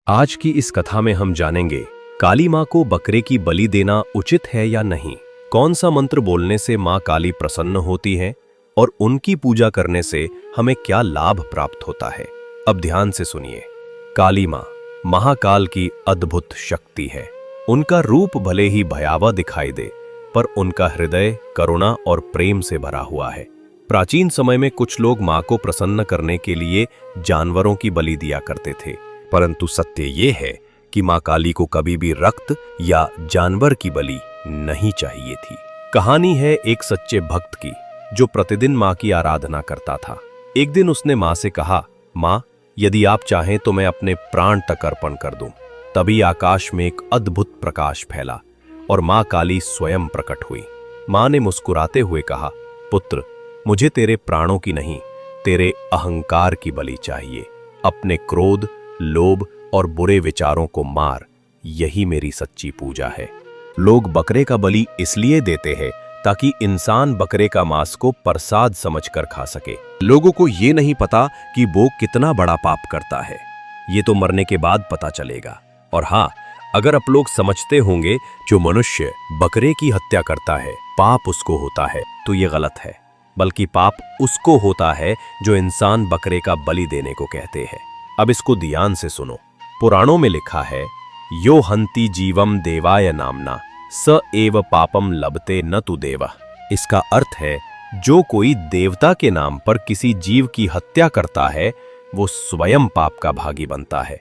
आज की इस कथा में हम जानेंगे काली माँ को बकरे की बलि देना उचित है या नहीं, कौन सा मंत्र बोलने से माँ काली प्रसन्न होती है और उनकी पूजा करने से हमें क्या लाभ प्राप्त होता है। अब ध्यान से सुनिए। काली माँ महाकाल की अद्भुत शक्ति है। उनका रूप भले ही भयावह दिखाई दे, पर उनका हृदय करुणा और प्रेम से भरा हुआ है। प्राचीन समय में कुछ लोग माँ को प्रसन्न करने के लिए जानवरों की बलि दिया करते थे, परंतु सत्य ये है कि माँ काली को कभी भी रक्त या जानवर की बलि नहीं चाहिए थी। कहानी है एक सच्चे भक्त की जो प्रतिदिन माँ की आराधना करता था। एक दिन उसने माँ से कहा, माँ, यदि आप चाहें तो मैं अपने प्राण तक अर्पण कर दूं। तभी आकाश में एक अद्भुत प्रकाश फैला और माँ काली स्वयं प्रकट हुई। माँ ने मुस्कुराते हुए कहा, पुत्र, मुझे तेरे प्राणों की नहीं, तेरे अहंकार की बलि चाहिए। अपने क्रोध, लोभ और बुरे विचारों को मार, यही मेरी सच्ची पूजा है। लोग बकरे का बलि इसलिए देते हैं ताकि इंसान बकरे का मांस को प्रसाद समझकर खा सके। लोगों को ये नहीं पता कि वो कितना बड़ा पाप करता है। ये तो मरने के बाद पता चलेगा। और हाँ, अगर आप लोग समझते होंगे जो मनुष्य बकरे की हत्या करता है पाप उसको होता है, तो ये गलत है। बल्कि पाप उसको होता है जो इंसान बकरे का बलि देने को कहते हैं। अब इसको ध्यान से सुनो। पुराणों में लिखा है, यो हंति जीवम देवाय नामना स एव पापम लभते न तु देवा। इसका अर्थ है, जो कोई देवता के नाम पर किसी जीव की हत्या करता है वो स्वयं पाप का भागी बनता है।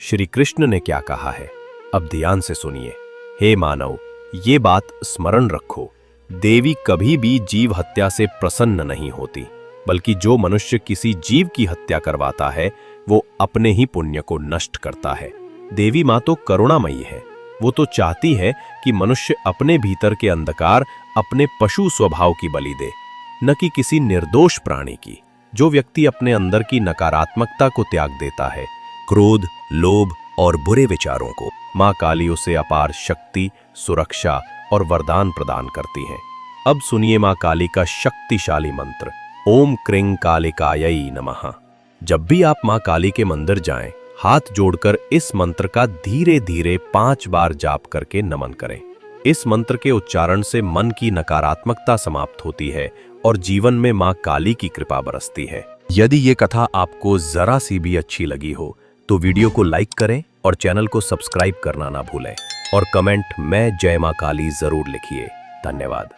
श्री कृष्ण ने क्या कहा है, अब ध्यान से सुनिए। हे मानव, ये बात स्मरण रखो, देवी कभी भी जीव हत्या से प्रसन्न नहीं होती, बल्कि जो मनुष्य किसी जीव की हत्या करवाता है वो अपने ही पुण्य को नष्ट करता है। देवी माँ तो करुणामयी है। वो तो चाहती है कि मनुष्य अपने भीतर के अंधकार, अपने पशु स्वभाव की बलि दे, न कि किसी निर्दोष प्राणी की। जो व्यक्ति अपने अंदर की नकारात्मकता को त्याग देता है, क्रोध, लोभ और बुरे विचारों को, माँ काली उसे अपार शक्ति, सुरक्षा और वरदान प्रदान करती हैं। अब सुनिए माँ काली का शक्तिशाली मंत्र, ओम क्रीं कालिकायै नमः। जब भी आप माँ काली के मंदिर जाएं, हाथ जोड़कर इस मंत्र का धीरे धीरे 5 बार जाप करके नमन करें। इस मंत्र के उच्चारण से मन की नकारात्मकता समाप्त होती है और जीवन में माँ काली की कृपा बरसती है। यदि ये कथा आपको जरा सी भी अच्छी लगी हो तो वीडियो को लाइक करें और चैनल को सब्सक्राइब करना ना भूलें और कमेंट में जय माँ काली जरूर लिखिए। धन्यवाद।